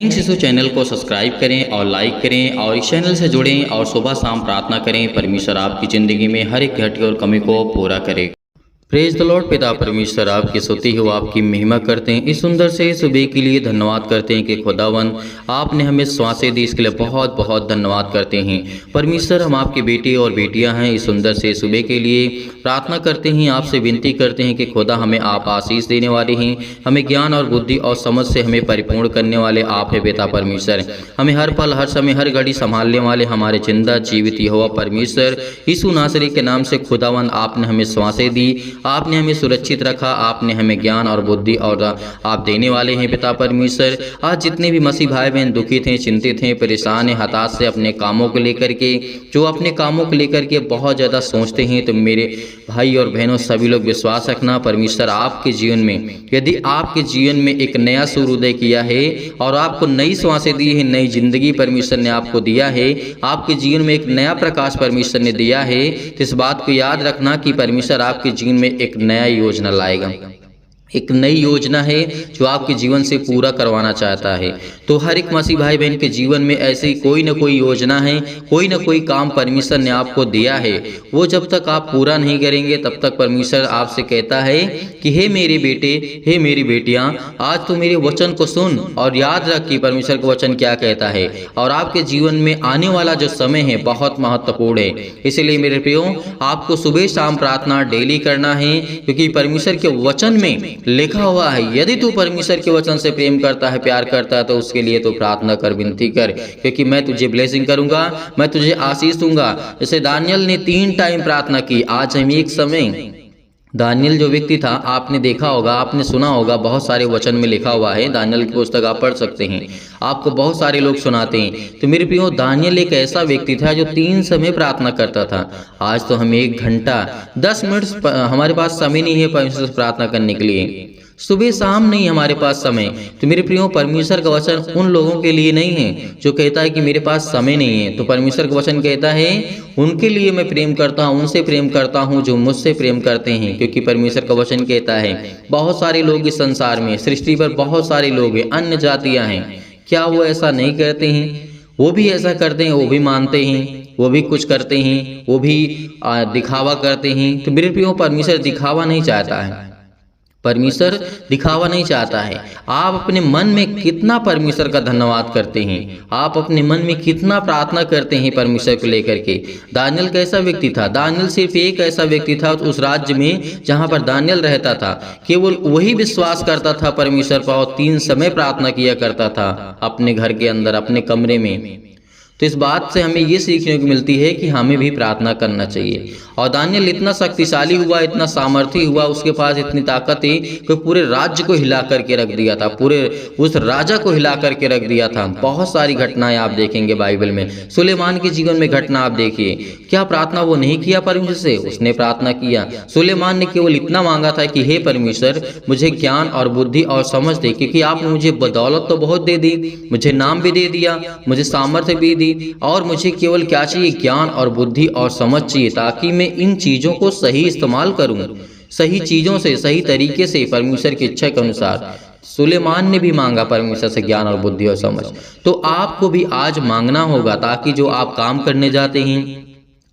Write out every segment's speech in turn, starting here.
शिशु चैनल को सब्सक्राइब करें और लाइक करें और इस चैनल से जुड़ें और सुबह शाम प्रार्थना करें। परमेश्वर आपकी ज़िंदगी में हर एक घटी और कमी को पूरा करे। Praise the Lord. पिता परमेश्वर आपकी स्तुति हो, आपकी महिमा करते हैं। इस सुंदर से सुबह के लिए धन्यवाद करते हैं कि खुदावन आपने हमें श्वासें दी, इसके लिए बहुत बहुत धन्यवाद करते हैं। परमेश्वर हम आपके बेटे और बेटियां हैं। इस सुंदर से सुबह के लिए प्रार्थना करते हैं, आपसे विनती करते हैं कि खुदा हमें आप आशीष देने वाले हैं, हमें ज्ञान और बुद्धि और समझ से हमें परिपूर्ण करने वाले आप है। पिता परमेश्वर हमें हर पल हर समय हर घड़ी संभालने वाले हमारे जिंदा जीवित यहोवा परमेश्वर यीशु नासरी के नाम से खुदावन आपने हमें श्वासें दी, आपने हमें सुरक्षित रखा, आपने हमें ज्ञान और बुद्धि और आप देने वाले हैं। पिता परमेश्वर आज जितने भी मसीह भाई बहन दुखित हैं, चिंतित हैं, परेशान हैं, हताश से अपने कामों को लेकर के, जो अपने कामों को लेकर के बहुत ज़्यादा सोचते हैं, तो मेरे भाई और बहनों सभी लोग विश्वास रखना परमेश्वर आपके जीवन में, यदि आपके जीवन में एक नया सूर्योदय किया है और आपको नई श्वासें दी है, नई जिंदगी परमेश्वर ने आपको दिया है, आपके जीवन में एक नया प्रकाश परमेश्वर ने दिया है, तो इस बात को याद रखना कि परमेश्वर आपके जीवन में एक नया योजना लाएगा। एक नई योजना है जो आपके जीवन से पूरा करवाना चाहता है। तो हर एक मसीह भाई बहन के जीवन में ऐसी कोई ना कोई योजना है, कोई ना कोई काम परमेश्वर ने आपको दिया है। वो जब तक आप पूरा नहीं करेंगे तब तक परमेश्वर आपसे कहता है कि हे मेरे बेटे, हे मेरी बेटियां, आज तो मेरे वचन को सुन और याद रख कि परमेश्वर का वचन क्या कहता है। और आपके जीवन में आने वाला जो समय है बहुत महत्वपूर्ण है। इसलिए मेरे प्रियो, आपको सुबह शाम प्रार्थना डेली करना है, क्योंकि परमेश्वर के वचन में लिखा हुआ है यदि तू परमेश्वर के वचन से प्रेम करता है, प्यार करता है, तो उसके लिए तो प्रार्थना कर, विनती कर, क्योंकि मैं तुझे ब्लेसिंग करूंगा, मैं तुझे आशीष दूंगा। जैसे दानियल ने 3 टाइम प्रार्थना की। आज हम एक समय दानियल जो व्यक्ति था, आपने देखा होगा, आपने सुना होगा, बहुत सारे वचन में लिखा हुआ है। दानियल की पुस्तक आप पढ़ सकते हैं, आपको बहुत सारे लोग सुनाते हैं। तो मेरे प्रियो, दानियल एक ऐसा व्यक्ति था जो 3 समय प्रार्थना करता था। आज तो हम 1 घंटा 10 मिनट हमारे पास समय नहीं है परमेश्वर से प्रार्थना करने के लिए, सुबह शाम नहीं हमारे पास समय। तो मेरे प्रियो, परमेश्वर का वचन उन लोगों के लिए नहीं है जो कहता है कि मेरे पास समय नहीं है। तो परमेश्वर का वचन कहता है उनके लिए मैं प्रेम करता हूँ, उनसे प्रेम करता हूँ जो मुझसे प्रेम करते हैं। क्योंकि परमेश्वर का वचन कहता है बहुत सारे लोग इस संसार में, सृष्टि पर बहुत सारे लोग हैं, अन्य जातियाँ हैं, क्या वो ऐसा नहीं करते हैं? वो भी ऐसा करते हैं, वो भी मानते हैं, वो भी कुछ करते हैं, वो भी दिखावा करते हैं। तो मेरे प्रियो, परमेश्वर दिखावा नहीं चाहता है, परमेश्वर दिखावा नहीं चाहता है। आप अपने मन में कितना परमेश्वर का धन्यवाद करते हैं, आप अपने मन में कितना प्रार्थना करते हैं परमेश्वर को लेकर के। दानियल कैसा व्यक्ति था? दानियल सिर्फ एक ऐसा व्यक्ति था उस राज्य में जहां पर दानियल रहता था, केवल वही विश्वास करता था परमेश्वर पर और 3 समय प्रार्थना किया करता था अपने घर के अंदर, अपने कमरे में। तो इस बात से हमें ये सीखने को मिलती है कि हमें भी प्रार्थना करना चाहिए। और दानियल इतना शक्तिशाली हुआ, इतना सामर्थ्य हुआ, उसके पास इतनी ताकत थी कि पूरे राज्य को हिला करके रख दिया था, पूरे उस राजा को हिला करके रख दिया था। बहुत सारी घटनाएं आप देखेंगे बाइबल में। सुलेमान के जीवन में घटना आप देखिए, क्या प्रार्थना वो नहीं किया परमेश्वर से? उसने प्रार्थना किया। सुलेमान ने केवल इतना मांगा था कि हे परमेश्वर, मुझे ज्ञान और बुद्धि और समझ दे, क्योंकि आपने मुझे बदौलत तो बहुत दे दी, मुझे नाम भी दे दिया, मुझे सामर्थ्य भी दी, और मुझे केवल क्या चाहिए? ज्ञान और बुद्धि और समझ चाहिए, ताकि मैं इन चीजों को सही इस्तेमाल करूं, सही चीजों से, सही तरीके से, परमेश्वर की इच्छा के अनुसार। सुलेमान ने भी मांगा परमेश्वर से ज्ञान और बुद्धि और समझ। तो आपको भी आज मांगना होगा, ताकि जो आप काम करने जाते हैं,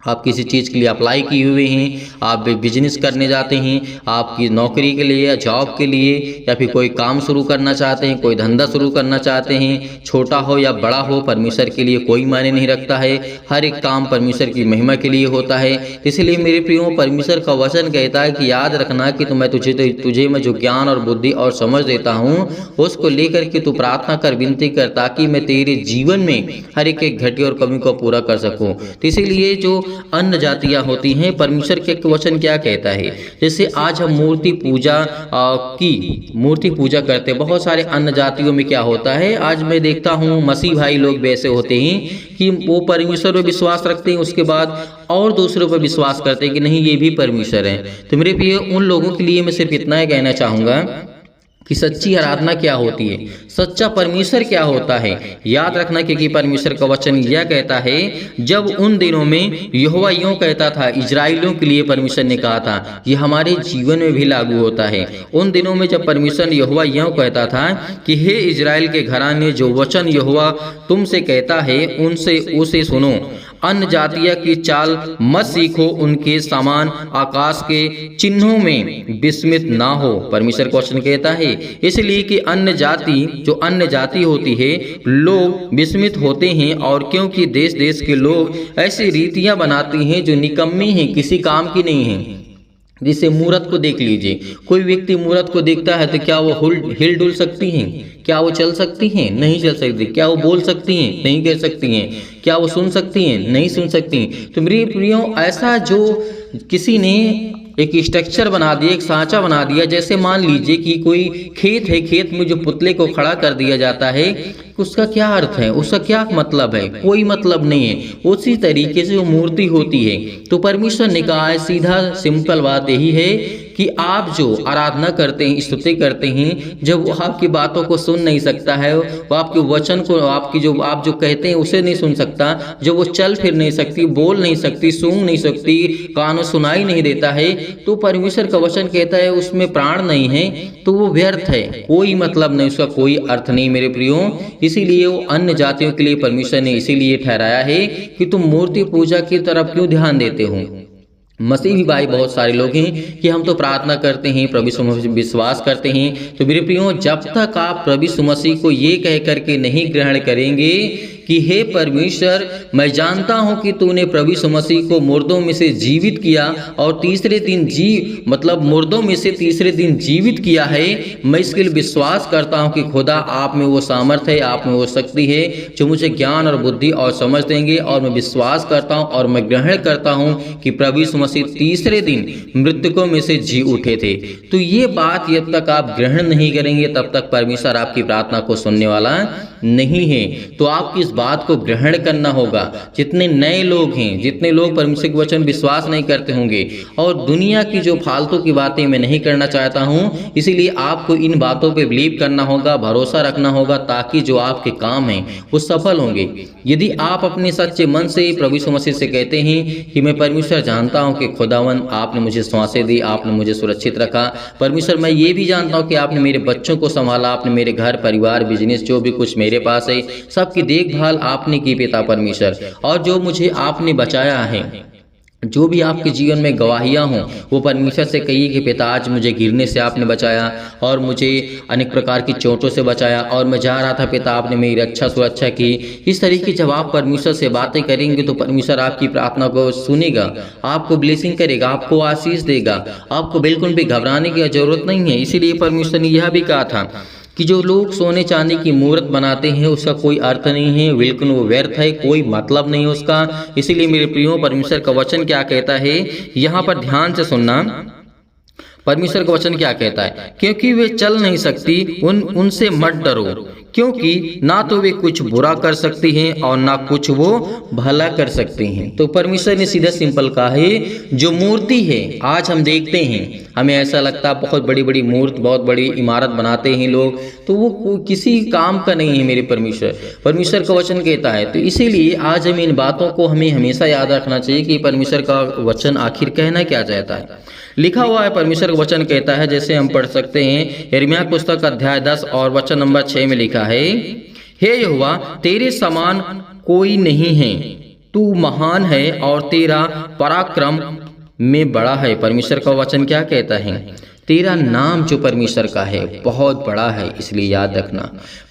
आप किसी चीज़ के लिए अप्लाई किए हुए हैं, आप बिजनेस करने जाते हैं, आपकी नौकरी के लिए या जॉब के लिए, या फिर कोई काम शुरू करना चाहते हैं, कोई धंधा शुरू करना चाहते हैं, छोटा हो या बड़ा हो, परमेश्वर के लिए कोई मायने नहीं रखता है। हर एक काम परमेश्वर की महिमा के लिए होता है। इसलिए मेरे प्रियो, परमेश्वर का वचन कहता है कि याद रखना कि मैं तुझे मैं जो ज्ञान और बुद्धि और समझ देता हूँ, उसको लेकर के तू प्रार्थना कर, विनती कर, ताकि मैं तेरे जीवन में हर एक घटी और कमी को पूरा कर सकूँ। तो इसीलिए जो अन्य जातियां होती हैं, परमेश्वर के वचन क्या कहता है? जैसे आज हम मूर्ति पूजा करते हैं। बहुत सारे अन्य जातियों में क्या होता है, आज मैं देखता हूँ मसीह भाई लोग वैसे होते हैं कि वो परमेश्वर पर विश्वास रखते हैं, उसके बाद और दूसरों पर विश्वास करते हैं कि नहीं ये भी परमेश्वर है। तो मेरे प्रिय, उन लोगों के लिए मैं सिर्फ इतना ही कहना चाहूँगा कि सच्ची आराधना क्या होती है, सच्चा परमेश्वर क्या होता है। याद रखना क्योंकि परमेश्वर का वचन यह कहता है, जब उन दिनों में यहोवा यूं कहता था, इजराइलियों के लिए परमेश्वर ने कहा था, ये हमारे जीवन में भी लागू होता है। उन दिनों में जब परमेश्वर यहोवा यूं कहता था कि हे इजराइल के घराने, जो वचन यहोवा तुमसे कहता है उनसे उसे सुनो। अन्य जातियों की चाल मत सीखो, उनके समान आकाश के चिन्हों में विस्मित ना हो। परमेश्वर क्वेश्चन कहता है इसलिए कि अन्य जाति होती है, लोग विस्मित होते हैं, और क्योंकि देश देश के लोग ऐसी रीतियां बनाती हैं जो निकम्मी हैं, किसी काम की नहीं है। जैसे मूरत को देख लीजिए, कोई व्यक्ति मूरत को देखता है तो क्या वो हिल डुल सकती हैं? क्या वो चल सकती हैं? नहीं चल सकती। क्या वो बोल सकती हैं? नहीं कह सकती हैं। क्या वो सुन सकती हैं? नहीं सुन सकती। तो मेरे प्रियो, ऐसा जो किसी ने एक स्ट्रक्चर बना दिया, एक सांचा बना दिया, जैसे मान लीजिए कि कोई खेत है, खेत में जो पुतले को खड़ा कर दिया जाता है, उसका क्या अर्थ है, उसका क्या मतलब है? कोई मतलब नहीं है। उसी तरीके से वो मूर्ति होती है। तो परमेश्वर ने कहा है, सीधा सिंपल बात यही है कि आप जो आराधना करते हैं, स्तुति करते हैं, जब वो आपकी बातों को सुन नहीं सकता है, वो आपके वचन को, आप जो कहते हैं उसे नहीं सुन सकता, जब वो चल फिर नहीं सकती, बोल नहीं सकती, सूंघ नहीं सकती, कानों सुनाई नहीं देता है, तो परमेश्वर का वचन कहता है उसमें प्राण नहीं है, तो वो व्यर्थ है, कोई मतलब नहीं, उसका कोई अर्थ नहीं मेरे प्रियो। इसीलिए वो अन्य जातियों के लिए परमेश्वर ने इसीलिए ठहराया है कि तुम मूर्ति पूजा की तरफ क्यों ध्यान देते हो। मसीही भाई बहुत सारे लोग हैं कि हम तो प्रार्थना करते हैं, प्रभु यीशु मसीह विश्वास करते हैं। तो मेरे प्रियो, जब तक आप प्रभु यीशु मसीह को ये कह करके नहीं ग्रहण करेंगे कि हे परमेश्वर, मैं जानता हूं कि तूने प्रभु यीशु मसीह को मुर्दों में से जीवित किया और तीसरे दिन मुर्दों में से तीसरे दिन जीवित किया है, मैं इसके लिए विश्वास करता हूं कि खुदा आप में वो सामर्थ्य है, आप में वो शक्ति है जो मुझे ज्ञान और बुद्धि और समझ देंगे। और मैं विश्वास करता हूं और मैं ग्रहण करता हूं कि प्रभु यीशु मसीह तीसरे दिन मृतकों में से जी उठे थे। तो ये बात जब तक आप ग्रहण नहीं करेंगे तब तक परमेश्वर आपकी प्रार्थना को सुनने वाला नहीं है। तो आपकी इस बात को ग्रहण करना होगा। जितने नए लोग हैं, जितने लोग परमेश्वर के वचन विश्वास नहीं करते होंगे, और दुनिया की जो फालतू की बातें मैं नहीं करना चाहता हूं, इसीलिए आपको इन बातों पे बिलीव करना होगा, भरोसा रखना होगा, ताकि जो आपके काम हैं वो सफल होंगे। यदि आप अपने सच्चे मन से प्रभु यीशु मसीह से कहते हैं कि मैं परमेश्वर जानता हूं कि खुदावन आपने मुझे सांसें दी, आपने मुझे सुरक्षित रखा, परमेश्वर मैं ये भी जानता हूं कि आपने मेरे बच्चों को संभाला, आपने मेरे घर परिवार बिजनेस जो भी कुछ मेरे पास है सबकी देखभाल आपने की पिता परमेश्वर, और जो मुझे आपने बचाया है, जो भी आपके जीवन में गवाहियां हों वो परमेश्वर से कहिए कि पिता आज मुझे गिरने से आपने बचाया और मुझे अनेक प्रकार की चोटों से बचाया, और मैं जा रहा था पिता आपने मेरी रक्षा सुरक्षा की। इस तरीके जब आप परमेश्वर से बातें करेंगे तो परमेश्वर आपकी प्रार्थना को सुनेगा, आपको ब्लेसिंग करेगा, आपको आशीष देगा, आपको बिल्कुल भी घबराने की जरूरत नहीं है। इसीलिए परमेश्वर ने यह भी कहा था कि जो लोग सोने चांदी की मूर्त बनाते हैं उसका कोई अर्थ नहीं है, बिल्कुल वो व्यर्थ है, कोई मतलब नहीं उसका। इसीलिए मेरे प्रियो, परमेश्वर का वचन क्या कहता है, यहाँ पर ध्यान से सुनना। परमेश्वर का वचन क्या कहता है, क्योंकि वे चल नहीं सकती उनसे मत डरो, क्योंकि ना तो वे कुछ बुरा कर सकती हैं और ना कुछ वो भला कर सकती हैं। तो परमेश्वर ने सीधा सिंपल कहा है, जो मूर्ति है आज हम देखते हैं, हमें ऐसा लगता है बहुत बड़ी बड़ी मूर्ति, बहुत बड़ी इमारत बनाते हैं लोग, तो वो किसी काम का नहीं है मेरे परमेश्वर का वचन कहता है। तो इसीलिए आज हम इन बातों को हमें हमेशा याद रखना चाहिए कि परमेश्वर का वचन आखिर कहना क्या चाहता है। लिखा हुआ है, परमेश्वर का वचन कहता है, जैसे हम पढ़ सकते हैं यिर्मयाह पुस्तक अध्याय 10 और वचन नंबर 6 में लिखा है, हे यहोवा तेरे समान कोई नहीं है, तू महान है और तेरा पराक्रम में बड़ा है। परमेश्वर का वचन क्या कहता है, तेरा नाम जो परमेश्वर का है बहुत बड़ा है। इसलिए याद रखना,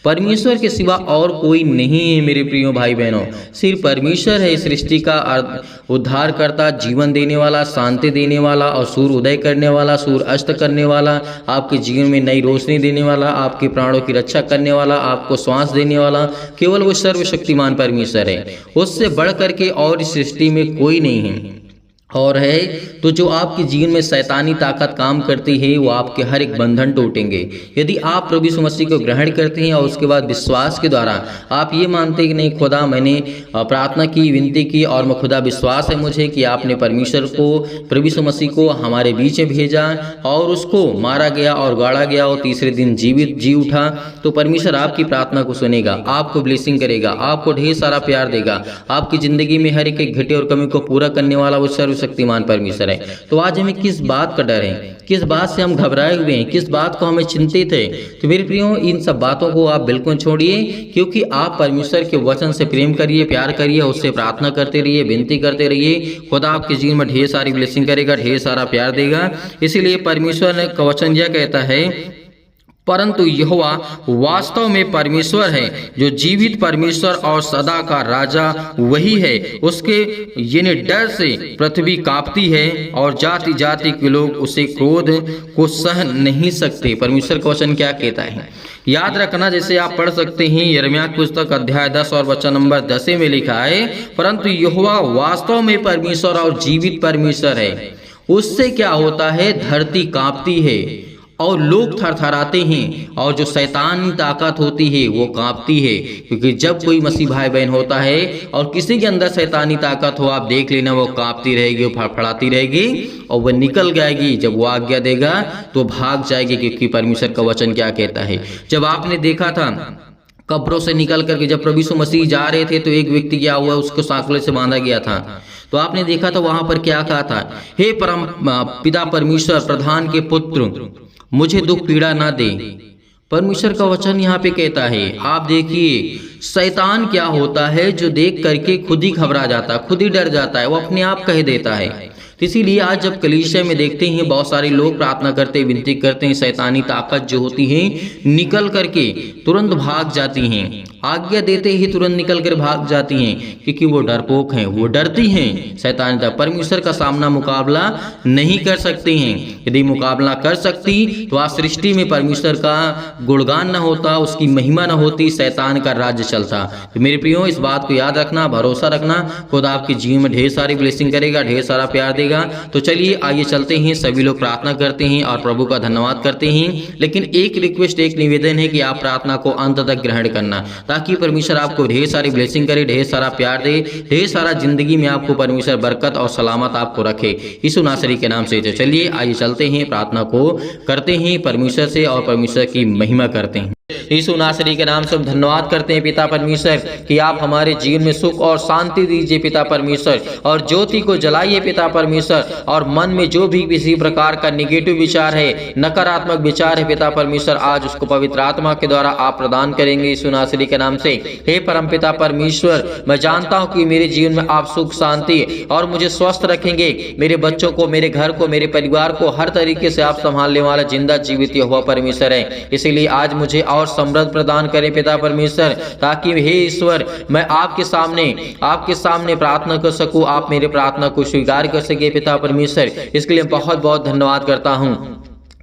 परमेश्वर के सिवा और कोई नहीं है मेरे प्रियो भाई बहनों, सिर्फ परमेश्वर है सृष्टि का उद्धार करता, जीवन देने वाला, शांति देने वाला, और सूर्य उदय करने वाला, सूर्य अस्त करने वाला, आपके जीवन में नई रोशनी देने वाला, आपके प्राणों की रक्षा करने वाला, आपको श्वास देने वाला, केवल वो सर्वशक्तिमान परमेश्वर है। उससे बढ़ करके और इस सृष्टि में कोई नहीं है। और है तो जो आपके जीवन में शैतानी ताकत काम करती है वो आपके हर एक बंधन टूटेंगे। यदि आप प्रभु यीशु मसीह को ग्रहण करते हैं और उसके बाद विश्वास के द्वारा आप ये मानते हैं कि नहीं खुदा मैंने प्रार्थना की, विनती की और मैं खुदा विश्वास है मुझे कि आपने परमेश्वर को, प्रभु यीशु मसीह को हमारे बीच में भेजा और उसको मारा गया और गाड़ा गया और तीसरे दिन जीवित जी उठा, तो परमेश्वर आपकी प्रार्थना को सुनेगा, आपको ब्लेसिंग करेगा, आपको ढेर सारा प्यार देगा, आपकी ज़िंदगी में हर एक घटे और कमी को पूरा करने वाला वो सर्वशक्तिमान परमेश्वर है। तो आज हमें किस बात का डर है, किस बात से हम घबराए हुए हैं, किस बात को हमें चिंतित है? तो मेरे प्रियो इन सब बातों को आप बिल्कुल छोड़िए, क्योंकि आप परमेश्वर के वचन से प्रेम करिए, प्यार करिए, उससे प्रार्थना करते रहिए, विनती करते रहिए। खुदा आपके जीवन में ढेर सारी ब्लेसिंग करेगा, ढेर सारा प्यार देगा। इसीलिए परमेश्वर का वचन यह कहता है, परंतु यहोवा वास्तव में परमेश्वर है, जो जीवित परमेश्वर और सदा का राजा वही है। उसके यानी डर से पृथ्वी कांपती है और जाति जाति के लोग उसे क्रोध को सह नहीं सकते। परमेश्वर का वचन क्या कहता है याद रखना, जैसे आप पढ़ सकते हैं यिर्मयाह की पुस्तक अध्याय 10 और वचन नंबर 10 में लिखा है, परंतु यहोवा वास्तव में परमेश्वर और जीवित परमेश्वर है। उससे क्या होता है, धरती कांपती है और लोग थरथराते हैं और जो शैतानी ताकत होती है वो कांपती है। क्योंकि जब कोई मसीह भाई बहन होता है और किसी के अंदर शैतानी ताकत हो, आप देख लेना वो कांपती रहेगी, वो फड़फड़ाती रहेगी और वह निकल जाएगी। जब वो आज्ञा देगा तो भाग जाएगी, क्योंकि परमेश्वर का वचन क्या कहता है। जब आपने देखा था कब्रों से निकल करके जब प्रभु यीशु मसीह जा रहे थे तो एक व्यक्ति क्या हुआ, उसको सांकले से बांधा गया था। तो आपने देखा था वहां पर क्या कहा था, हे परम पिता परमेश्वर, प्रधान के पुत्र, मुझे दुख पीड़ा ना दे। परमेश्वर का वचन यहाँ पे कहता है। आप देखिए शैतान क्या होता है, जो देख करके खुद ही घबरा जाता है, खुद ही डर जाता है, वो अपने आप कह देता है। इसीलिए आज जब कलीसिया में देखते हैं बहुत सारे लोग प्रार्थना करते हैं, विनती करते हैं, शैतानी ताकत जो होती है निकल करके तुरंत भाग जाती हैं, आज्ञा देते ही तुरंत निकल कर भाग जाती हैं, क्योंकि वो डरपोक हैं, वो डरती हैं शैतानी ताकत। परमेश्वर का सामना मुकाबला नहीं कर सकती हैं। यदि मुकाबला कर सकती तो आज सृष्टि में परमेश्वर का गुणगान न होता, उसकी महिमा न होती, शैतान का राज्य चलता। तो मेरे प्रियो इस बात को याद रखना, भरोसा रखना, खुद आपके जीवन में ढेर सारी ब्लेसिंग करेगा, ढेर सारा प्यार देगा। तो चलिए आइए चलते हैं, सभी लोग प्रार्थना करते हैं और प्रभु का धन्यवाद करते हैं। लेकिन एक रिक्वेस्ट, एक निवेदन है कि आप प्रार्थना को अंत तक ग्रहण करना, ताकि परमेश्वर आपको ढेर सारी ब्लेसिंग करे, ढेर सारा प्यार दे, ढेर सारा जिंदगी में आपको परमेश्वर बरकत और सलामत आपको रखे, यीशु नासरी के नाम से। तो चलिए आइए चलते हैं, प्रार्थना को करते हैं परमेश्वर से और परमेश्वर की महिमा करते हैं। यीशु नासरी के नाम से हम धन्यवाद करते हैं पिता परमेश्वर कि आप हमारे जीवन में सुख और शांति दीजिए पिता परमेश्वर, और ज्योति को जलाइए पिता परमेश्वर, और मन में जो भी किसी प्रकार का निगेटिव विचार है, नकारात्मक विचार है पिता परमेश्वर, आज उसको पवित्र आत्मा के द्वारा आप प्रदान करेंगे यीशु नासरी के नाम से। हे परम पिता परमेश्वर, मैं जानता हूँ कि मेरे जीवन में आप सुख शांति और मुझे स्वस्थ रखेंगे, मेरे बच्चों को, मेरे घर को, मेरे परिवार को हर तरीके से आप संभालने वाला जिंदा जीवित यहोवा परमेश्वर है। इसीलिए आज मुझे और समृद्ध प्रदान करें पिता परमेश्वर, ताकि हे ईश्वर मैं आपके सामने प्रार्थना कर सकूं, आप मेरे प्रार्थना को स्वीकार कर सके पिता परमेश्वर। इसके लिए बहुत बहुत धन्यवाद करता हूं,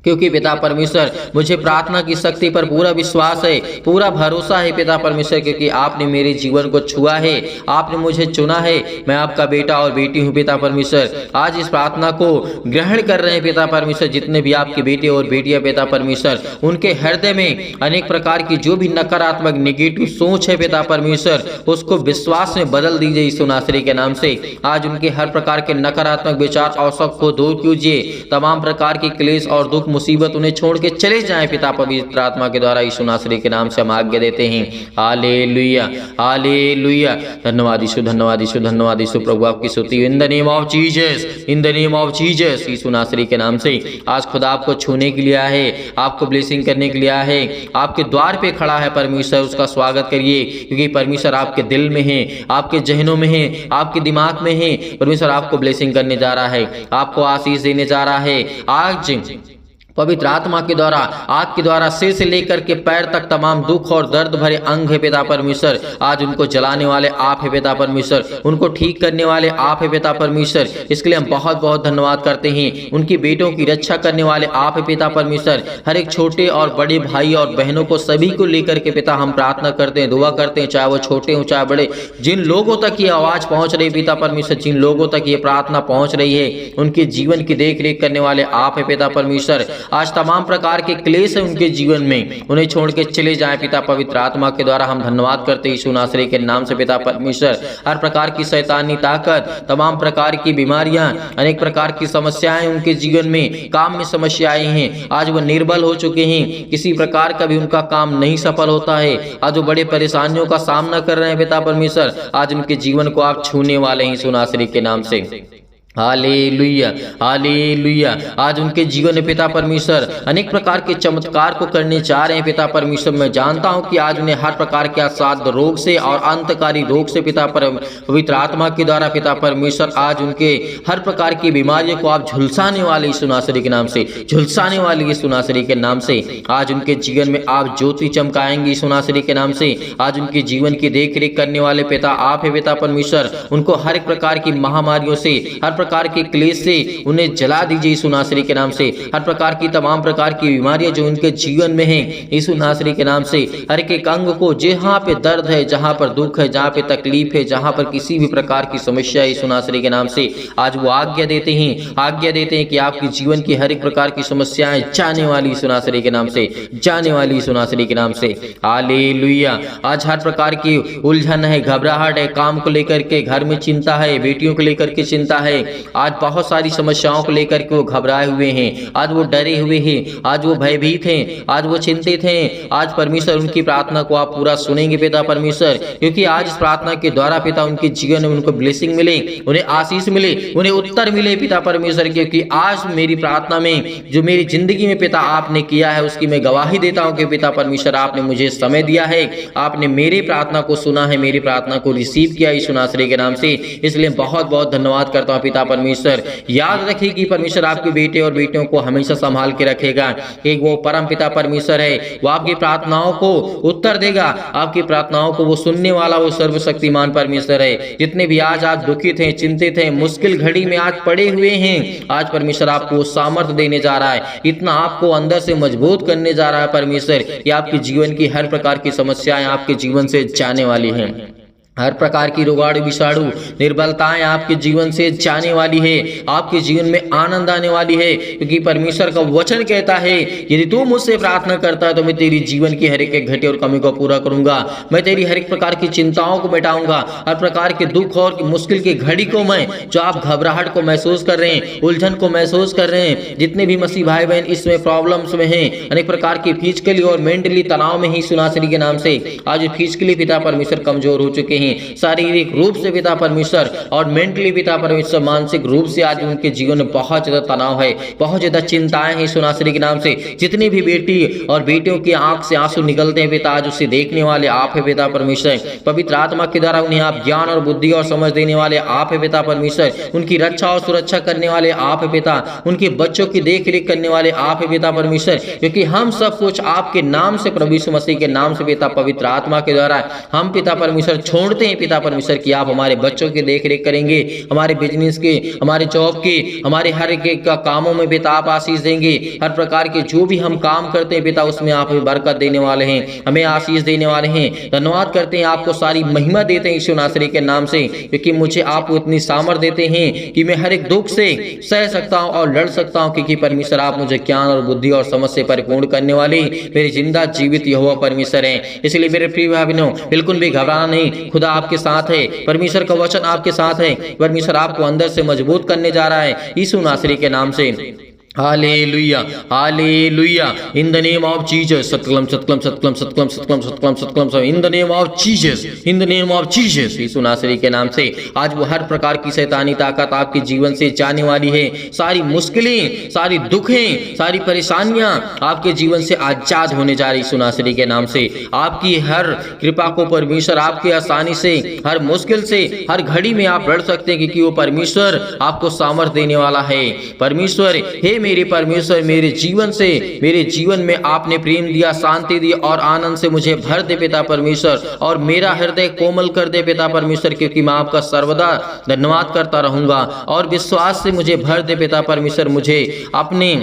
क्योंकि पिता परमेश्वर मुझे प्रार्थना की शक्ति पर पूरा विश्वास है, पूरा भरोसा है पिता परमेश्वर, क्योंकि आपने मेरे जीवन को छुआ है, आपने मुझे चुना है। मैं आपका बेटा और बेटी हूँ पिता परमेश्वर। आज इस प्रार्थना को ग्रहण कर रहे हैं पिता परमेश्वर, जितने भी आपके बेटे और बेटियां पिता परमेश्वर, उनके हृदय में अनेक प्रकार की जो भी नकारात्मक नेगेटिव सोच है पिता परमेश्वर, उसको विश्वास में बदल दीजिए यीशु नासरी के नाम से। आज उनके हर प्रकार के नकारात्मक विचार और शक को दूर कीजिए, तमाम प्रकार के क्लेश और दुख मुसीबत उन्हें छोड़ के चले जाएं पिता पवित्र आत्मा के द्वारा, यीशु नासरी के नाम से हम आज्ञा देते हैं। Hallelujah hallelujah. धन्यवाद यीशु, धन्यवाद यीशु, धन्यवाद यीशु। प्रभु आपकी स्तुति in the name of Jesus, in the name of Jesus, यीशु नासरी के नाम से। आज खुदा आपको छूने के लिए आया है, आपको ब्लेसिंग करने के लिए आया है, आपके द्वार पे खड़ा है परमेश्वर, उसका स्वागत करिए, क्योंकि परमेश्वर आपके दिल में है, आपके जहनों में है, आपके दिमाग में है। परमेश्वर आपको ब्लेसिंग करने जा रहा है, आपको आशीष देने जा रहा है। आज पवित्र आत्मा के द्वारा, आग के द्वारा सिर से लेकर के पैर तक तमाम दुख और दर्द भरे अंग है पिता परमेश्वर, आज उनको जलाने वाले आप है पिता परमेश्वर, उनको ठीक करने वाले आप है पिता परमेश्वर। इसके लिए हम बहुत बहुत धन्यवाद करते हैं। उनकी बेटों की रक्षा करने वाले आप है पिता परमेश्वर। हर एक छोटे और बड़े भाई और बहनों को सभी को लेकर के पिता हम प्रार्थना करते हैं, दुआ करते हैं, चाहे वो छोटे हो चाहे बड़े, जिन लोगों तक ये आवाज पहुंच रही पिता परमेश्वर, जिन लोगों तक ये प्रार्थना पहुंच रही है, उनके जीवन की देख रेख करने वाले आप है पिता परमेश्वर। आज तमाम प्रकार के क्लेश है उनके जीवन में, उन्हें छोड़ के चले जाए पिता पवित्र आत्मा के द्वारा हम धन्यवाद करते हैं यीशु नासरी के नाम से पिता परमेश्वर। हर प्रकार की शैतानी ताकत, तमाम प्रकार की बीमारियां, अनेक प्रकार की समस्याएं उनके जीवन में, काम में समस्याएं हैं, आज वो निर्बल हो चुके हैं, किसी प्रकार का भी उनका काम नहीं सफल होता है, आज वो बड़े परेशानियों का सामना कर रहे हैं पिता परमेश्वर, आज उनके जीवन को आप छूने वाले हैं यीशु नासरी के नाम से। Hallelujah, hallelujah. आज उनके जीवन में पिता परमेश्वर अनेक प्रकार के चमत्कार को करने जा रहे हैं पिता परमेश्वर। मैं जानता हूं कि आज उन्हें हर प्रकार के असाध्य रोग से और अंतकारी रोग से पिता पवित्र आत्मा के द्वारा पिता परमेश्वर आज उनके हर प्रकार की बीमारियों को आप झुलसाने वाले यीशु नासरी के नाम से, झुलसाने वाले यीशु नासरी के नाम से। आज उनके जीवन में आप ज्योति चमकाएंगे यीशु नासरी के नाम से। आज उनके जीवन की देख रेख करने वाले पिता आप है पिता परमेश्वर। उनको हर एक प्रकार की महामारियों से, हर प्रकार के क्लेश से उन्हें जला दीजिए यीशु नासरी के नाम से। हर प्रकार की तमाम प्रकार की बीमारियां जो उनके जीवन में हैं यीशु नासरी के नाम से, हर एक अंग को जहां पे दर्द है, जहां पर दुख है, जहां पे तकलीफ है, जहां पर किसी भी प्रकार की समस्या है यीशु नासरी के नाम से, आज वो आज्ञा देते हैं, आज्ञा देते हैं कि आपके जीवन की हर एक प्रकार की समस्याएं जाने वाली यीशु नासरी के नाम से, जाने वाली यीशु नासरी के नाम से। हालेलुया। आज हर प्रकार की उलझन है, घबराहट है, काम को लेकर के घर में चिंता है, बेटियों को लेकर के चिंता है, आज बहुत सारी समस्याओं को लेकर के वो घबराए हुए हैं, आज वो डरे हुए हैं, आज वो भयभीत हैं, आज वो चिंतित हैं। आज परमेश्वर उनकी प्रार्थना को आप पूरा सुनेंगे पिता परमेश्वर, क्योंकि आज इस प्रार्थना के द्वारा पिता उनके जीवन में उनको ब्लेसिंग मिले, उन्हें आशीष मिले, उन्हें उत्तर मिले पिता परमेश्वर। क्योंकि आज मेरी प्रार्थना में जो मेरी जिंदगी में पिता आपने किया है उसकी मैं गवाही देता हूं कि पिता परमेश्वर आपने मुझे समय दिया है, आपने मेरी प्रार्थना को सुना है, मेरी प्रार्थना को रिसीव किया यीशु नासरी के नाम से। इसलिए बहुत बहुत धन्यवाद करता हूं पिता परमेश्वर। याद रखिए कि परमेश्वर आपके बेटे और बेटियों को हमेशा संभाल के रखेगा। एक वो परम पिता परमेश्वर है, वो आपकी प्रार्थनाओं को उत्तर देगा, आपकी प्रार्थनाओं को वो सुनने वाला वो सर्वशक्तिमान परमेश्वर है। जितने भी आज आप दुखित हैं, चिंतित हैं, मुश्किल घड़ी में आज पड़े हुए हैं, आज परमेश्वर आपको सामर्थ्य देने जा रहा है, इतना आपको अंदर से मजबूत करने जा रहा है परमेश्वर कि आपके जीवन की हर प्रकार की समस्याएं आपके जीवन से जाने वाली हैं। हर प्रकार की रोगाणु विषाणु निर्बलताएं आपके जीवन से जाने वाली है, आपके जीवन में आनंद आने वाली है। क्योंकि परमेश्वर का वचन कहता है यदि तू मुझसे प्रार्थना करता है तो मैं तेरी जीवन की हर एक घटी और कमी को पूरा करूंगा, मैं तेरी हर एक प्रकार की चिंताओं को मिटाऊंगा, हर प्रकार के दुख और मुश्किल की घड़ी को मैं, जो आप घबराहट को महसूस कर रहे हैं, उलझन को महसूस कर रहे हैं, जितने भी मसीह भाई बहन इसमें प्रॉब्लम्स में हैं, अनेक प्रकार की फिजिकली और मेंटली तनाव में ही सुनासरी के नाम से आज फिजिकली पिता परमेश्वर कमजोर हो चुके हैं, शारीरिक रूप से पिता परमेश्वर और मेंटली पिता परमेश्वर मानसिक रूप से आज उनके जीवन में बहुत ज्यादा तनाव है, बहुत ज्यादा चिंताएं हैं सुनासरी के नाम से। जितनी भी बेटी और बेटियों की आंख से आंसू निकलते हैं पिता, आज उसे देखने वाले आप है पिता परमेश्वर। पवित्र आत्मा के द्वारा उन्हें आप ज्ञान और बुद्धि और समझ देने वाले आप है पिता परमेश्वर। उनकी रक्षा और सुरक्षा करने वाले आप है पिता, उनके बच्चों की देख रेख करने वाले आप है पिता परमेश्वर। क्योंकि हम सब कुछ आपके नाम से, प्रभु यीशु मसीह के नाम से पिता पवित्र आत्मा के द्वारा हम पिता परमेश्वर छोड़ते हैं पिता परमेश्वर कि आप हमारे बच्चों की देख रेख करेंगे, हमारे बिजनेस के, हमारे जॉब के, हमारे हर एक का कामों में पिता आप आशीष देंगे। हर प्रकार के जो भी हम काम करते हैं पिता उसमें आप हमें बरकत देने वाले हैं, हमें आशीष देने वाले हैं। धन्यवाद करते हैं, आपको सारी महिमा देते हैं यीशु नासरी के नाम से, क्योंकि मुझे आप इतनी सामर्थ देते हैं कि मैं हर एक दुख से सह सकता हूं और लड़ सकता हूं। क्योंकि परमेश्वर आप मुझे ज्ञान और बुद्धि और समझ से परिपूर्ण करने वाले मेरे जिंदा जीवित यहोवा परमेश्वर हैं। इसलिए मेरे प्रिय भाई बहनों बिल्कुल भी घबराना नहीं, खुदा आपके साथ है, परमेश्वर का वचन आपके साथ है, परमेश्वर आपको अंदर से मजबूत करने जा रहा है यीशु नासरी के नाम से। Hallelujah, hallelujah. In the name of Jesus, सतकलम सतकलम सतकलम सतकलम सतकलम सतकलम सतकलम सतकलम, in the name of Jesus, in the name of Jesus, यीशु नासरी के नाम से आज वो हर प्रकार की शैतानी ताकत आपके जीवन से जाने वाली है। सारी मुश्किलें, सारी दुखें, सारी परेशानियां आपके जीवन से आजाद होने जा रही यीशु नासरी के नाम से। आपकी हर कृपा को परमेश्वर आपकी आसानी से, हर मुश्किल से, हर घड़ी में आप लड़ सकते हैं, क्योंकि वो परमेश्वर आपको सामर्थ देने वाला है। परमेश्वर हे मेरे परमेश्वर मेरे जीवन से, मेरे जीवन में आपने प्रेम दिया, शांति दी और आनंद से मुझे भर दे पिता परमेश्वर, और मेरा हृदय कोमल कर दे पिता परमेश्वर, क्योंकि मैं आपका सर्वदा धन्यवाद करता रहूंगा। और विश्वास से मुझे भर दे पिता परमेश्वर, मुझे अपने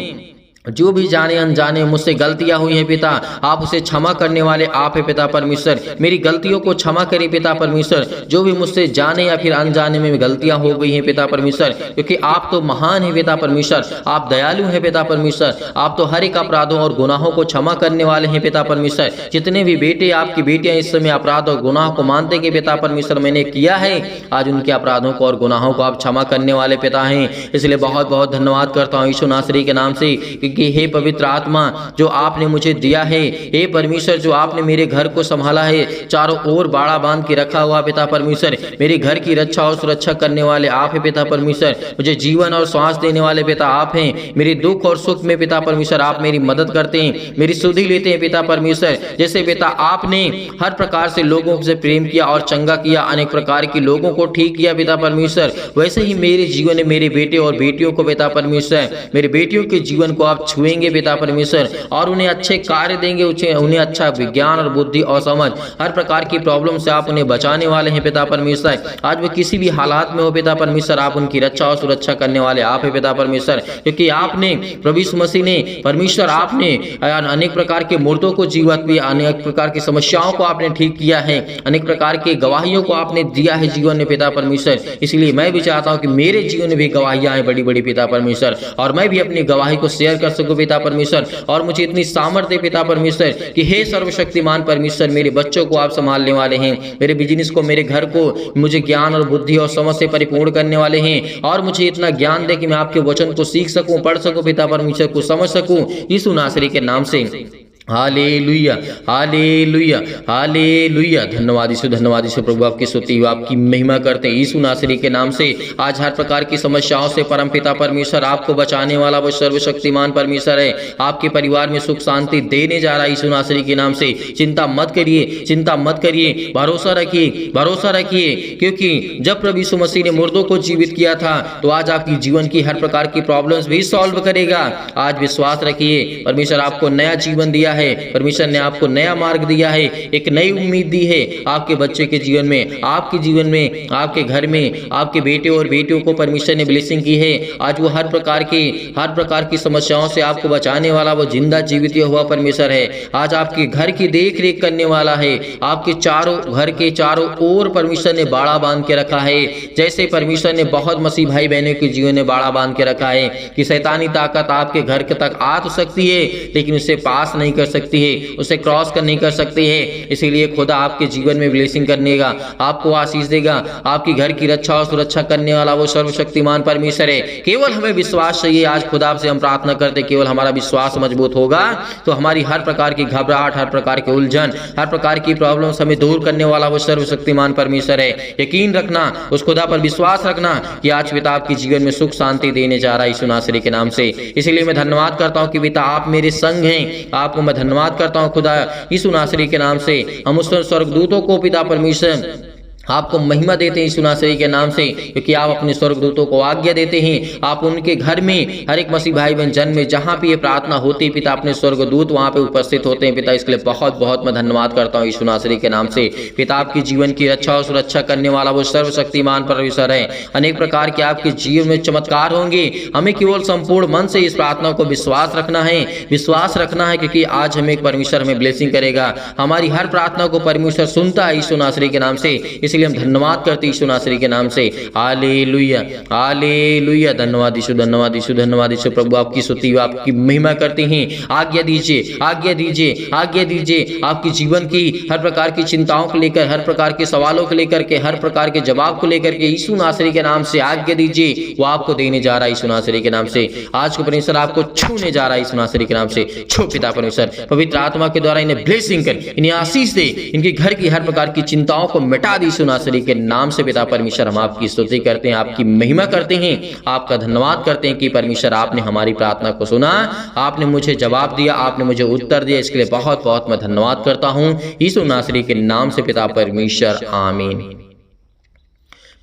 जो भी जाने अनजाने मुझसे गलतियां हुई हैं पिता, आप उसे क्षमा करने वाले आप है पिता परमेश्वर। मेरी गलतियों को क्षमा करें पिता परमेश्वर, जो भी मुझसे जाने या फिर अनजाने में गलतियां हो गई हैं पिता परमेश्वर, क्योंकि आप तो महान है पिता परमेश्वर, आप दयालु हैं पिता परमेश्वर, आप तो हर एक अपराधों और गुनाहों को क्षमा करने वाले हैं पिता परमेश्वर। जितने भी बेटे आपकी बेटियां इस समय अपराध और गुनाह को मानते कि पिता परमेश्वर मैंने किया है, आज उनके अपराधों को और गुनाहों को आप क्षमा करने वाले पिता हैं। इसलिए बहुत बहुत धन्यवाद करता हूँ यीशु नासरी के नाम से, कि हे पवित्र आत्मा जो आपने मुझे दिया है, हे परमेश्वर जो आपने मेरे घर को संभाला है, चारों ओर बाड़ा बांध के रखा हुआ पिता परमेश्वर, मेरे घर की रक्षा और सुरक्षा करने वाले आप हैं पिता परमेश्वर, मुझे जीवन और श्वास देने वाले पिता आप हैं। मेरे दुख और सुख में पिता परमेश्वर आप मेरी मदद करते हैं, मेरी सुधि लेते हैं पिता परमेश्वर। जैसे पिता आपने हर प्रकार से लोगों से प्रेम किया और चंगा किया, अनेक प्रकार के लोगों को ठीक किया पिता परमेश्वर, वैसे ही मेरे जीवन में मेरे बेटे और बेटियों को पिता परमेश्वर, मेरे बेटियों के जीवन को आप छुएंगे पिता परमेश्वर और उन्हें अच्छे कार्य देंगे, उन्हें अच्छा विज्ञान और बुद्धि और समझ, हर प्रकार की प्रॉब्लम से आप उन्हें बचाने वाले हैं पिता परमेश्वर। आज वो किसी भी हालात में हो पिता परमेश्वर, आप उनकी रक्षा और सुरक्षा करने वाले आप है पिता परमेश्वर, क्योंकि आपने प्रभु यीशु मसीह ने परमेश्वर आपने अनेक प्रकार के मुर्दों को जीवित भी, अनेक प्रकार की समस्याओं को आपने ठीक किया है, अनेक प्रकार के गवाहियों को आपने दिया है जीवन में पिता परमेश्वर। इसलिए मैं भी चाहता हूँ कि मेरे जीवन में भी गवाहियां हैं बड़ी बड़ी पिता परमेश्वर, और मैं भी अपनी गवाही को शेयर कर सकूं पिता परमेश्वर, और मुझे इतनी सामर्थ्य पिता परमेश्वर कि हे सर्वशक्तिमान परमेश्वर, मेरे बच्चों को आप संभालने वाले हैं, मेरे बिजनेस को, मेरे घर को मुझे ज्ञान और बुद्धि और समझ से परिपूर्ण करने वाले हैं, और मुझे इतना ज्ञान दे कि मैं आपके वचन को सीख सकूं, पढ़ सकूं पिता परमेश्वर, को समझ सकूं, यीशु नासरी के नाम से। Hallelujah hallelujah hallelujah. धन्यवाद यीशु प्रभु, आपकी स्तुति आपकी महिमा करते हैं यीशु नासरी के नाम से। आज हर प्रकार की समस्याओं से परम पिता परमेश्वर आपको बचाने वाला वो सर्वशक्तिमान परमेश्वर है, आपके परिवार में सुख शांति देने जा रहा है यीशु नासरी के नाम से। चिंता मत करिए, चिंता मत करिए, भरोसा रखिए, भरोसा रखिए, क्योंकि जब प्रभु यीशु मसीह ने मुर्दों को जीवित किया था तो आज आपकी जीवन की हर प्रकार की प्रॉब्लम्स भी सॉल्व करेगा। आज विश्वास रखिए, परमेश्वर आपको नया जीवन दिया है, परमेश्वर ने आपको नया मार्ग दिया है, एक नई उम्मीद दी है आपके बच्चे के जीवन में, आपके जीवन में, आपके घर में, आपके बेटे और बेटियों को परमेश्वर ने ब्लेसिंग की है। आज वो हर प्रकार की समस्याओं से आपको बचाने वाला वो जिंदा जीवित हुआ परमेश्वर है। आज आपके घर की देख रेख करने वाला है, आपके घर के चारों ओर परमेश्वर ने बाड़ा बांध के रखा है। जैसे परमेश्वर ने बहुत मसीह भाई बहनों के जीवन में बाड़ा बांध के रखा है कि शैतानी ताकत आपके घर तक आ तो सकती है लेकिन उससे पास नहीं कर सकती है, उसे क्रॉस कर नहीं कर सकती है। इसीलिए खुदा आपके जीवन में ब्लेसिंग करने का, आपको आशीष देगा, आपकी घर की रक्षा और सुरक्षा करने वाला वो सर्वशक्तिमान परमेश्वर है। केवल हमें विश्वास चाहिए। आज खुदा से हम प्रार्थना करते, केवल हमारा विश्वास मजबूत होगा तो हमारी हर प्रकार की घबराहट, हर प्रकार की उलझन, हर प्रकार की प्रॉब्लम्स हमें दूर करने वाला वो सर्वशक्तिमान परमेश्वर है। यकीन रखना, उस खुदा पर विश्वास रखना कि आज पिता आपके जीवन में सुख शांति देने जा रहा है यीशु नासरी के नाम से। इसलिए मैं धन्यवाद करता हूँ कि पिता आप मेरे संग हैं। आपको मैं धन्यवाद करता हूं खुदा यीशु नासरी के नाम से। हम उस स्वर्गदूतों को पिता परमेश्वर आपको महिमा देते हैं यीशु नासरी के नाम से, क्योंकि आप अपने स्वर्गदूतों को आज्ञा देते हैं। आप उनके घर में हर एक मसीह भाई बहन जन में जहां भी ये प्रार्थना होती है पिता, अपने स्वर्गदूत वहां पे उपस्थित होते हैं पिता। इसके लिए बहुत बहुत मैं धन्यवाद करता हूं यीशु नासरी के नाम से। पिता आपके जीवन की रक्षा और सुरक्षा करने वाला वो सर्वशक्तिमान परमेश्वर है। अनेक प्रकार के आपके जीवन में चमत्कार होंगे। हमें केवल संपूर्ण मन से इस प्रार्थना को विश्वास रखना है, विश्वास रखना है, क्योंकि आज हमें परमेश्वर हमें ब्लेसिंग करेगा। हमारी हर प्रार्थना को परमेश्वर सुनता है यीशु नासरी के नाम से। इसलिए हम धन्यवाद करते यीशु नासरी के नाम से। Hallelujah hallelujah. धन्यवाद यीशु, धन्यवाद यीशु, धन्यवाद यीशु प्रभु, आपकी स्तुति आपकी महिमा करते हैं। आज्ञा दीजिए, आज्ञा दीजिए, आज्ञा दीजिए। आपकी जीवन की हर प्रकार की चिंताओं को लेकर, हर प्रकार के सवालों को लेकर के, हर प्रकार के जवाब को लेकर के यीशु नासरी के नाम से आज्ञा दीजिए। वो आपको देने जा रहा है यीशु नासरी के नाम से। आज को परमेश्वर आपको छूने जा रहा है यीशु नासरी के नाम से। छू पिता परमेश्वर, पवित्र आत्मा के द्वारा इन्हें ब्लेसिंग कर, इन्हें आशीष दे, इनके घर की हर प्रकार की चिंताओं को मिटा दी यीशु नासरी के नाम से। पिता परमेश्वर हम आपकी स्तुति करते हैं, आपकी महिमा करते हैं, आपका धन्यवाद करते हैं कि परमेश्वर आपने हमारी प्रार्थना को सुना, आपने मुझे जवाब दिया, आपने मुझे उत्तर दिया। इसके लिए बहुत बहुत मैं धन्यवाद करता हूं यीशु नासरी के नाम से पिता परमेश्वर, आमीन।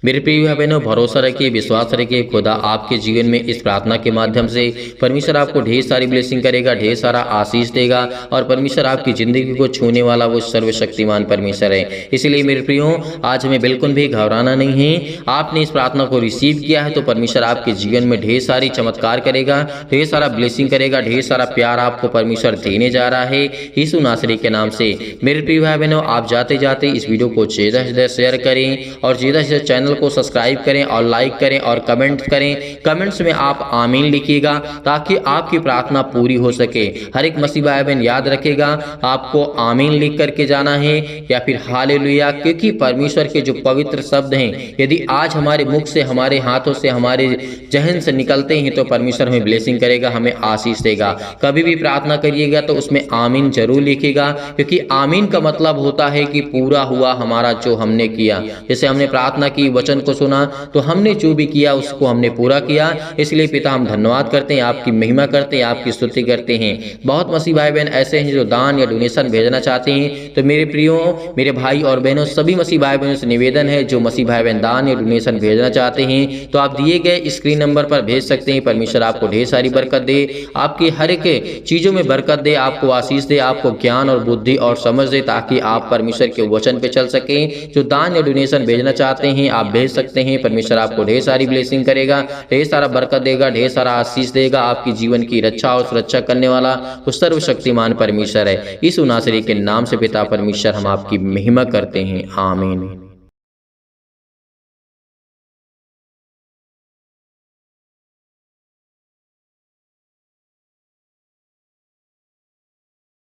मेरे प्रिय भाई बहनों, भरोसा रखिए, विश्वास रखिए, खुदा आपके जीवन में इस प्रार्थना के माध्यम से परमेश्वर आपको ढेर सारी ब्लेसिंग करेगा, ढेर सारा आशीष देगा और परमेश्वर आपकी जिंदगी को छूने वाला वो सर्वशक्तिमान परमेश्वर है। इसलिए मेरे प्रियो, आज हमें बिल्कुल भी घबराना नहीं है। आपने इस प्रार्थना को रिसीव किया है तो परमेश्वर आपके जीवन में ढेर सारी चमत्कार करेगा, ढेर सारा ब्लेसिंग करेगा, ढेर सारा प्यार आपको परमेश्वर देने जा रहा है यीशु नासरी के नाम से। मेरे प्रिय भाई बहनों, आप जाते जाते इस वीडियो को ज़्यादा से ज़्यादा शेयर करें और ज़्यादा से ज़्यादा चैनल को सब्सक्राइब करें और लाइक करें और कमेंट करें। कमेंट्स में आप आमीन लिखिएगा ताकि आपकी प्रार्थना पूरी हो सके। हर एक मसीह भाई बहन याद रखेगा, आपको आमीन लिख करके जाना है या फिर हालेलुया, क्योंकि परमेश्वर के जो पवित्र शब्द हैं यदि आज हमारे मुख से, हमारे हाथों से, हमारे जहन से निकलते हैं तो परमेश्वर हमें ब्लेसिंग करेगा, हमें आशीष देगा। कभी भी प्रार्थना करिएगा तो उसमें आमीन जरूर लिखिएगा, क्योंकि आमीन का मतलब होता है कि पूरा हुआ हमारा जो हमने किया। जैसे हमने प्रार्थना की, वचन को सुना, तो हमने जो भी किया उसको हमने पूरा किया। इसलिए पिता हम धन्यवाद करते हैं, आपकी महिमा करते हैं, आपकी स्तुति करते हैं। बहुत मसीह भाई बहन ऐसे हैं जो दान या डोनेशन भेजना चाहते हैं, तो मेरे प्रियो, मेरे भाई और बहनों, सभी मसीह भाई बहनों से निवेदन है, जो मसीह भाई बहन दान या डोनेशन भेजना चाहते हैं तो आप दिए गए स्क्रीन नंबर पर भेज सकते हैं। परमेश्वर आपको ढेर सारी बरकत दे, आपकी हर एक चीजों में बरकत दे, आपको आशीष दे, आपको ज्ञान और बुद्धि और समझ दे, ताकि आप परमेश्वर के वचन पे चल सकें। जो दान या डोनेशन भेजना चाहते हैं आप भेज सकते हैं। परमेश्वर आपको ढेर सारी ब्लेसिंग करेगा, ढेर सारा बरकत देगा, ढेर सारा आशीष देगा। आपकी जीवन की रक्षा और सुरक्षा करने वाला वो सर्वशक्तिमान परमेश्वर है। यीशु नासरी के नाम से पिता परमेश्वर हम आपकी महिमा करते हैं। आमीन।